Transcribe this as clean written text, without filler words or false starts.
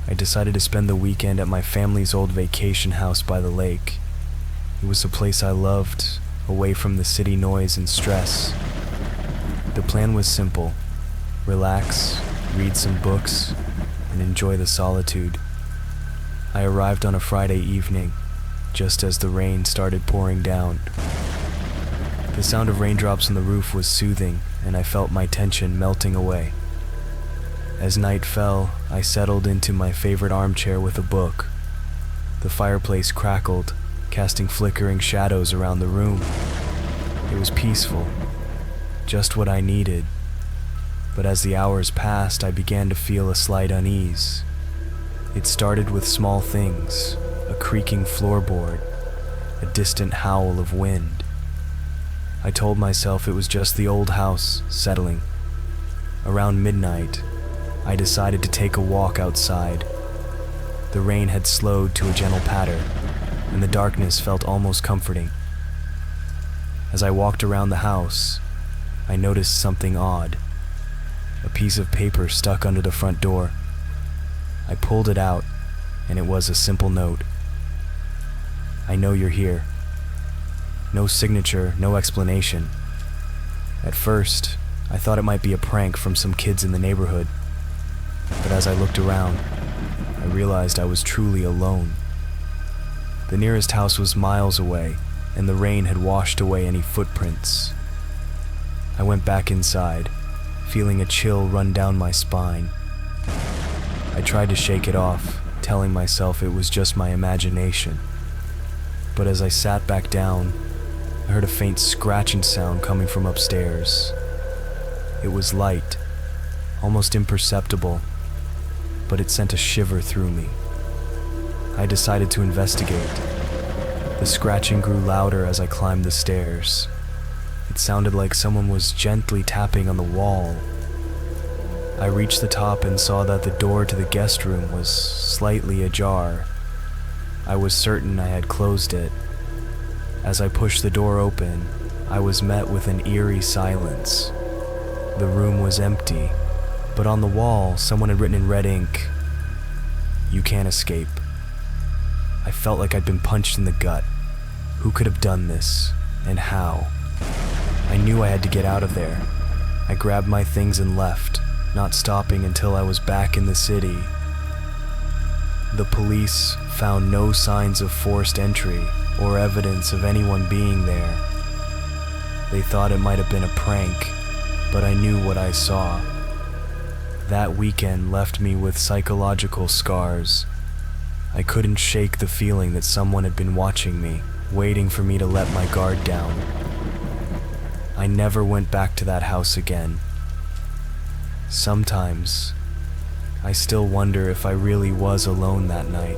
I decided to spend the weekend at my family's old vacation house by the lake. It was a place I loved, away from the city noise and stress. The plan was simple: relax, read some books, and enjoy the solitude. I arrived on a Friday evening, just as the rain started pouring down. The sound of raindrops on the roof was soothing, and I felt my tension melting away. As night fell, I settled into my favorite armchair with a book. The fireplace crackled, casting flickering shadows around the room. It was peaceful, just what I needed. But as the hours passed, I began to feel a slight unease. It started with small things: a creaking floorboard, a distant howl of wind. I told myself it was just the old house settling. Around midnight, I decided to take a walk outside. The rain had slowed to a gentle patter, and the darkness felt almost comforting. As I walked around the house, I noticed something odd: a piece of paper stuck under the front door. I pulled it out, and it was a simple note. "I know you're here." No signature, no explanation. At first, I thought it might be a prank from some kids in the neighborhood. But as I looked around, I realized I was truly alone. The nearest house was miles away, and the rain had washed away any footprints. I went back inside, feeling a chill run down my spine. I tried to shake it off, telling myself it was just my imagination. But as I sat back down, I heard a faint scratching sound coming from upstairs. It was light, almost imperceptible, but it sent a shiver through me. I decided to investigate. The scratching grew louder as I climbed the stairs. It sounded like someone was gently tapping on the wall. I reached the top and saw that the door to the guest room was slightly ajar. I was certain I had closed it. As I pushed the door open, I was met with an eerie silence. The room was empty, but on the wall, someone had written in red ink, "You can't escape." I felt like I'd been punched in the gut. Who could have done this, and how? I knew I had to get out of there. I grabbed my things and left, not stopping until I was back in the city. The police found no signs of forced entry or evidence of anyone being there. They thought it might have been a prank, but I knew what I saw. That weekend left me with psychological scars. I couldn't shake the feeling that someone had been watching me, waiting for me to let my guard down. I never went back to that house again. Sometimes, I still wonder if I really was alone that night.